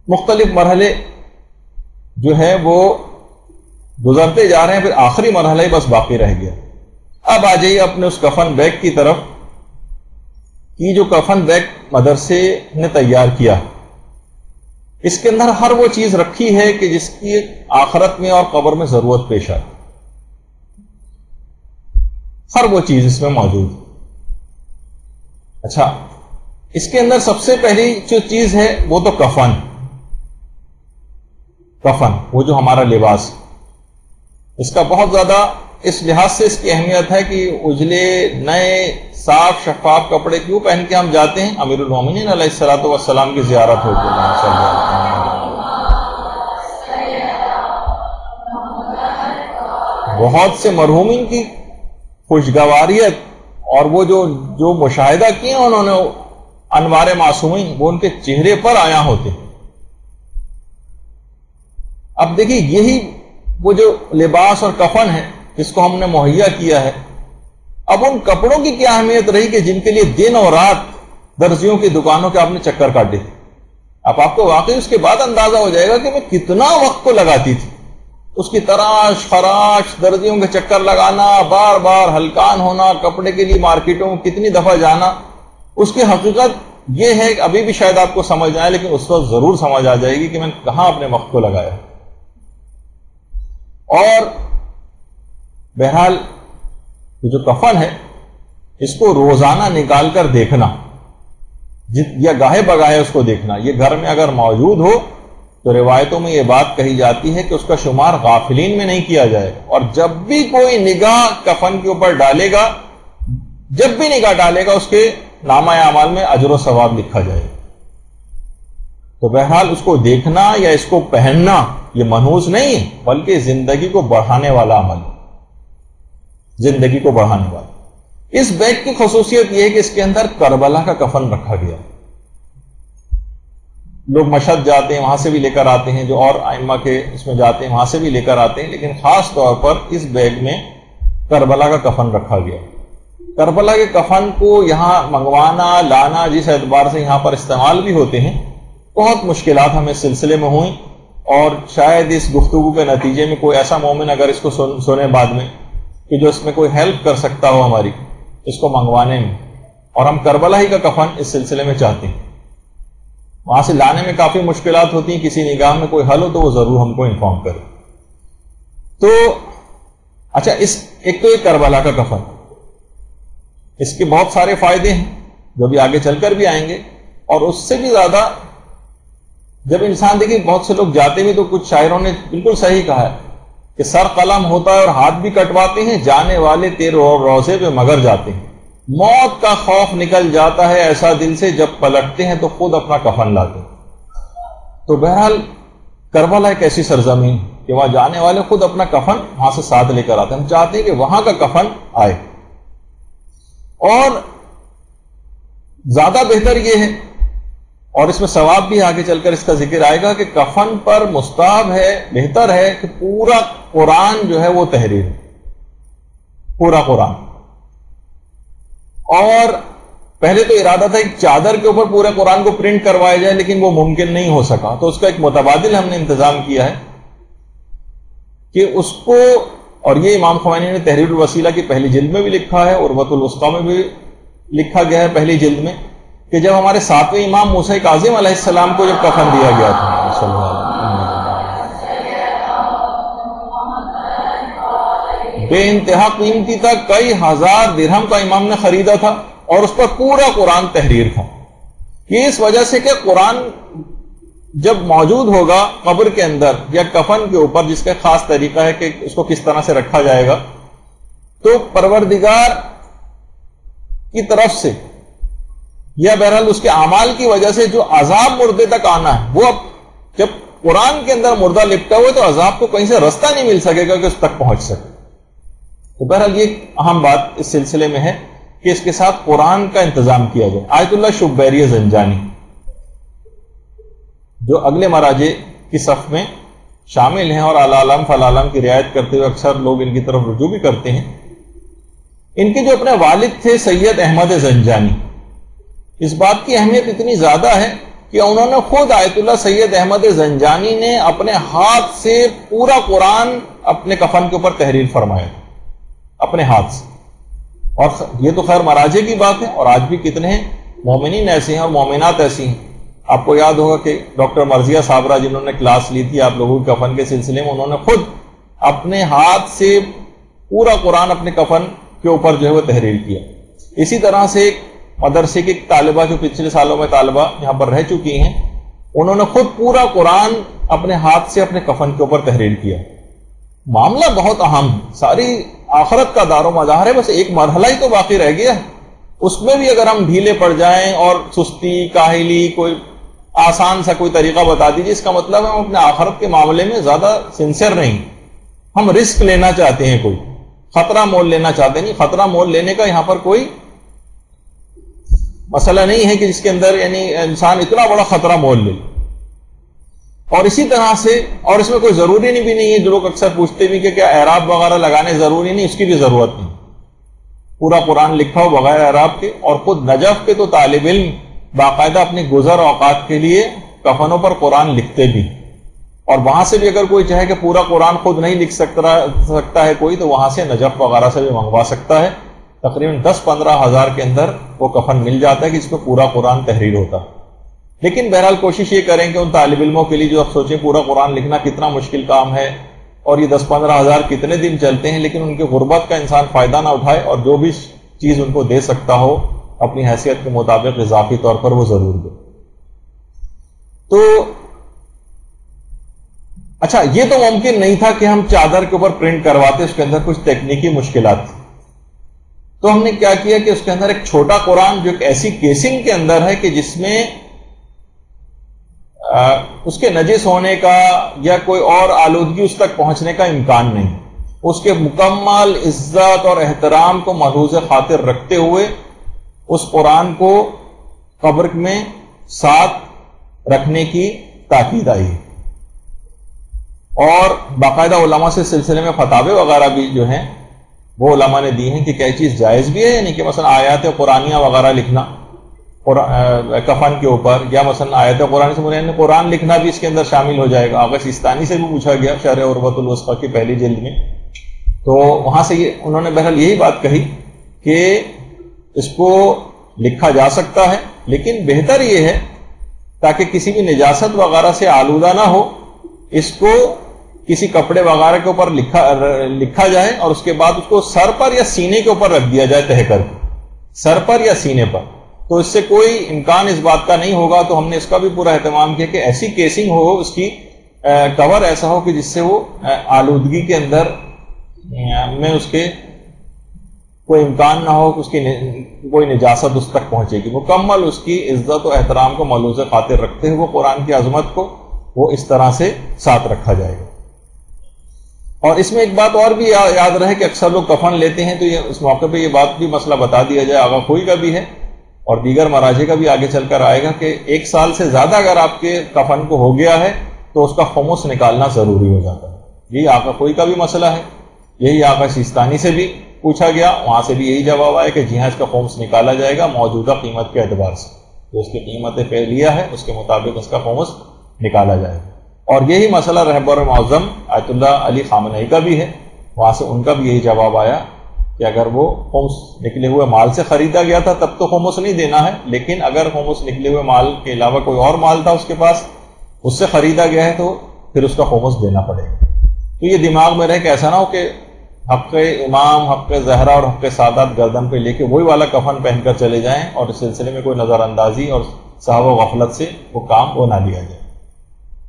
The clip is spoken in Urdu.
مختلف مرحلے جو ہے وہ گزرتے جا رہے ہیں، پھر آخری مرحلہ ہی بس باقی رہ گیا. اب آ جائیے اپنے اس کفن بیگ کی طرف کہ جو کفن بیگ مدرسے نے تیار کیا، اس کے اندر ہر وہ چیز رکھی ہے کہ جس کی آخرت میں اور قبر میں ضرورت پیش آئے. ہر وہ چیز اس میں موجود ہے. اچھا، اس کے اندر سب سے پہلی جو چیز ہے وہ تو کفن، وہ جو ہمارا لباس، اس کا بہت زیادہ اس لحاظ سے اس کی اہمیت ہے کہ اجلے نئے صاف شفاف کپڑے کیوں پہن کے ہم جاتے ہیں؟ امیر المومنین علیہ الصلوۃ والسلام کی زیارت ہوتی ہے. بہت سے مرحومین کی خوشگواریت اور وہ جو مشاہدہ کیے انہوں نے انوار معصومین، وہ ان کے چہرے پر آیا ہوتے. اب دیکھیے یہی وہ جو لباس اور کفن ہے جس کو ہم نے مہیا کیا ہے، اب ان کپڑوں کی کیا اہمیت رہی کہ جن کے لیے دن اور رات درزیوں کی دکانوں کے آپ نے چکر کاٹے تھے. اب آپ کو واقعی اس کے بعد اندازہ ہو جائے گا کہ میں کتنا وقت کو لگاتی تھی اس کی تراش خراش، درزیوں کے چکر لگانا، بار بار ہلکان ہونا، کپڑے کے لیے مارکیٹوں میں کتنی دفعہ جانا. اس کی حقیقت یہ ہے کہ ابھی بھی شاید آپ کو سمجھ آئے، لیکن اس وقت ضرور سمجھ آ جائے گی کہ میں نے کہاں اپنے وقت کو لگایا. اور بہرحال جو کفن ہے اس کو روزانہ نکال کر دیکھنا یا گاہے بگاہے اس کو دیکھنا، یہ گھر میں اگر موجود ہو تو روایتوں میں یہ بات کہی جاتی ہے کہ اس کا شمار غافلین میں نہیں کیا جائے. اور جب بھی کوئی نگاہ کفن کے اوپر ڈالے گا، جب بھی نگاہ ڈالے گا، اس کے نامہ اعمال میں اجر و ثواب لکھا جائے. تو بہرحال اس کو دیکھنا یا اس کو پہننا یہ منحوس نہیں ہے، بلکہ زندگی کو بڑھانے والا عمل، زندگی کو بڑھانے والا. اس بیگ کی خصوصیت یہ ہے کہ اس کے اندر کربلا کا کفن رکھا گیا. لوگ مشہد جاتے ہیں وہاں سے بھی لے کر آتے ہیں، جو اور ائمہ کے اس میں جاتے ہیں وہاں سے بھی لے کر آتے ہیں، لیکن خاص طور پر اس بیگ میں کربلا کا کفن رکھا گیا. کربلا کے کفن کو یہاں منگوانا لانا جس اعتبار سے یہاں پر استعمال بھی ہوتے ہیں، بہت مشکلات ہمیں اس سلسلے میں ہوئیں. اور شاید اس گفتگو کے نتیجے میں کوئی ایسا مومن اگر اس کو سنے بعد میں کہ جو اس میں کوئی ہیلپ کر سکتا ہو ہماری اس کو منگوانے میں، اور ہم کربلا ہی کا کفن اس سلسلے میں چاہتے ہیں. وہاں سے لانے میں کافی مشکلات ہوتی ہیں، کسی نگاہ میں کوئی حل ہو تو وہ ضرور ہم کو انفارم کرے. تو اچھا، ایک تو یہ کربلا کا کفن، اس کے بہت سارے فائدے ہیں جو بھی آگے چل کر بھی آئیں گے. اور اس سے بھی زیادہ جب انسان دیکھیں بہت سے لوگ جاتے بھی، تو کچھ شاعروں نے بالکل صحیح کہا ہے کہ سر قلم ہوتا ہے اور ہاتھ بھی کٹواتے ہیں، جانے والے تیرے روزے پہ مگر جاتے ہیں. موت کا خوف نکل جاتا ہے ایسا دل سے، جب پلٹتے ہیں تو خود اپنا کفن لاتے ہیں. تو بہرحال کربلا ایک ایسی سرزمین کہ وہاں جانے والے خود اپنا کفن وہاں سے ساتھ لے کر آتے ہیں. ہم چاہتے ہیں کہ وہاں کا کفن آئے. اور زیادہ بہتر یہ ہے، اور اس میں ثواب بھی آگے چل کر اس کا ذکر آئے گا، کہ کفن پر مستحب ہے، بہتر ہے کہ پورا قرآن جو ہے وہ تحریر ہے، پورا قرآن. اور پہلے تو ارادہ تھا کہ چادر کے اوپر پورے قرآن کو پرنٹ کروایا جائے، لیکن وہ ممکن نہیں ہو سکا. تو اس کا ایک متبادل ہم نے انتظام کیا ہے کہ اس کو، اور یہ امام خمینی نے تحریر الوسیلہ کی پہلی جلد میں بھی لکھا ہے، عروۃ الوثقیٰ میں بھی لکھا گیا ہے پہلی جلد میں، کہ جب ہمارے ساتویں امام موسیٰ کاظم علیہ السلام کو جب کفن دیا گیا تھا، بے انتہا قیمتی تھا، کئی ہزار درہم کا امام نے خریدا تھا، اور اس پر پورا قرآن تحریر تھا. یہ اس وجہ سے کہ قرآن جب موجود ہوگا قبر کے اندر یا کفن کے اوپر، جس کا خاص طریقہ ہے کہ اس کو کس طرح سے رکھا جائے گا، تو پروردگار کی طرف سے یا بہرحال اس کے اعمال کی وجہ سے جو عذاب مردے تک آنا ہے، وہ اب جب قرآن کے اندر مردہ لپٹا ہوا تو عذاب کو کہیں سے رستہ نہیں مل سکے گا کہ اس تک پہنچ سکے. تو بہرحال یہ اہم بات اس سلسلے میں ہے کہ اس کے ساتھ قرآن کا انتظام کیا جائے. آیت اللہ شبیری زنجانی جو اگلے مراجع کی صف میں شامل ہیں اور العالم فالعالم کی رعایت کرتے ہوئے اکثر لوگ ان کی طرف رجوع بھی کرتے ہیں، ان کے جو اپنے والد تھے سید احمد زنجانی، اس بات کی اہمیت اتنی زیادہ ہے کہ انہوں نے خود آیت اللہ سید احمد زنجانی نے اپنے ہاتھ سے پورا قرآن اپنے کفن کے اوپر تحریر فرمایا اپنے ہاتھ سے. اور یہ تو خیر مراجع کی بات ہے، اور آج بھی کتنے ہیں مومنین ایسے ہیں اور مومنات ایسی ہیں. آپ کو یاد ہوگا کہ ڈاکٹر مرضیہ صابرہ جنہوں نے کلاس لی تھی آپ لوگوں کے کفن کے سلسلے میں، انہوں نے خود اپنے ہاتھ سے پورا قرآن اپنے کفن کے اوپر جو ہے وہ تحریر کیا. اسی طرح سے ایک مدرسے کی طالبہ جو پچھلے سالوں میں طالبہ یہاں پر رہ چکی ہیں، انہوں نے خود پورا قرآن اپنے ہاتھ سے اپنے کفن کے اوپر تحریر کیا. معاملہ بہت اہم ہے، ساری آخرت کا دار و مدار ہے، بس ایک مرحلہ ہی تو باقی رہ گیا ہے. اس میں بھی اگر ہم ڈھیلے پڑ جائیں اور سستی کاہلی کوئی آسان سا کوئی طریقہ بتا دیجیے، اس کا مطلب ہے ہم اپنے آخرت کے معاملے میں زیادہ سنسیئر نہیں، ہم رسک لینا چاہتے ہیں، کوئی خطرہ مول لینا چاہتے نہیں. خطرہ مول لینے کا یہاں پر کوئی مسئلہ نہیں ہے کہ جس کے اندر یعنی انسان اتنا بڑا خطرہ مول لے. اور اسی طرح سے، اور اس میں کوئی ضروری نہیں بھی نہیں ہے، جو لوگ اکثر پوچھتے بھی کہ کیا اعراب وغیرہ لگانے ضروری نہیں، اس کی بھی ضرورت نہیں. پورا قرآن لکھا ہو بغیر اعراب کے. اور خود نجف کے تو طالب علم باقاعدہ اپنے گزر اوقات کے لیے کفنوں پر قرآن لکھتے بھی، اور وہاں سے بھی اگر کوئی چاہے کہ پورا قرآن خود نہیں لکھ سکتا ہے کوئی، تو وہاں سے نجف وغیرہ سے بھی منگوا سکتا ہے. تقریباً 10-15 ہزار کے اندر وہ کفن مل جاتا ہے کہ جس میں پورا قرآن تحریر ہوتا ہے. لیکن بہرحال کوشش یہ کریں کہ ان طالب علموں کے لیے جو اب سوچیں پورا قرآن لکھنا کتنا مشکل کام ہے، اور یہ 10-15 ہزار کتنے دن چلتے ہیں، لیکن ان کی غربت کا انسان فائدہ نہ اٹھائے، اور جو بھی چیز ان کو دے سکتا ہو اپنی حیثیت کے مطابق اضافی طور پر وہ ضرور دے. تو اچھا، یہ تو ممکن نہیں تھا کہ ہم چادر کے اوپر پرنٹ کرواتے، اس کے اندر کچھ تکنیکی مشکلات تھی. تو ہم نے کیا کیا کہ اس کے اندر ایک چھوٹا قرآن جو ایک ایسی کیسنگ کے اندر ہے کہ جس میں اس کے نجس ہونے کا یا کوئی اور آلودگی اس تک پہنچنے کا امکان نہیں، اس کے مکمل عزت اور احترام کو ملحوظ خاطر رکھتے ہوئے اس قرآن کو قبر میں ساتھ رکھنے کی تاکید آئی. اور باقاعدہ علماء سے سلسلے میں فتاوے وغیرہ بھی جو ہیں وہ علماء نے دی ہیں کہ کیا چیز جائز بھی ہے، یعنی کہ مثلا آیات قرآنیہ وغیرہ لکھنا کفن کے اوپر، یا مثلا آیات قرآن سے مراد قرآن لکھنا بھی اس کے اندر شامل ہو جائے گا. آغا سیستانی سے بھی پوچھا گیا شرح عروۃ الوثقی کی پہلی جلد میں، تو وہاں سے انہوں نے بہرحال یہی بات کہی کہ اس کو لکھا جا سکتا ہے، لیکن بہتر یہ ہے تاکہ کسی بھی نجاست وغیرہ سے آلودہ نہ ہو، اس کو کسی کپڑے وغیرہ کے اوپر لکھا جائے، اور اس کے بعد اس کو سر پر یا سینے کے اوپر رکھ دیا جائے، تہہ کر کے سر پر یا سینے پر. تو اس سے کوئی امکان اس بات کا نہیں ہوگا. تو ہم نے اس کا بھی پورا اہتمام کیا کہ ایسی کیسنگ ہو، اس کی کور ایسا ہو کہ جس سے وہ آلودگی کے اندر میں اس کے کوئی امکان نہ ہو کہ اس کی کوئی نجاست اس تک پہنچے گی. مکمل اس کی عزت و احترام کو ملحوظ خاطر رکھتے ہوئے قرآن کی عظمت کو وہ اس طرح سے ساتھ رکھا جائے گا. اور اس میں ایک بات اور بھی یاد رہے کہ اکثر لوگ کفن لیتے ہیں، تو یہ اس موقع پہ یہ بات بھی مسئلہ بتا دیا جائے، آغا خوئی کا بھی ہے اور دیگر مراجع کا بھی آگے چل کر آئے گا، کہ 1 سال سے زیادہ اگر آپ کے کفن کو ہو گیا ہے تو اس کا خمس نکالنا ضروری ہو جاتا ہے. یہی آغا خوئی کا بھی مسئلہ ہے. یہی آغا سیستانی سے بھی پوچھا گیا، وہاں سے بھی یہی جواب آیا کہ جی ہاں، اس کا خمس نکالا جائے گا موجودہ قیمت کے اعتبار سے، جو اس کی قیمت فعلیہ ہے اس کے مطابق اس کا خمس نکالا جائے گا. اور یہی مسئلہ رہبر معظم آیت اللہ علی خامنئی کا بھی ہے، وہاں سے ان کا بھی یہی جواب آیا کہ اگر وہ خمس نکلے ہوئے مال سے خریدا گیا تھا تب تو خمس نہیں دینا ہے، لیکن اگر خمس نکلے ہوئے مال کے علاوہ کوئی اور مال تھا اس کے پاس، اس سے خریدا گیا ہے، تو پھر اس کا خمس دینا پڑے گا. تو یہ دماغ میں رہے کہ ایسا نہ ہو کہ حق امام، حق زہرا اور حق سعادت گردن پہ لے کے وہی والا کفن پہن کر چلے جائیں اور اس سلسلے میں کوئی نظر اندازی اور صحو و غفلت سے وہ کام وہ نہ لیا جائے.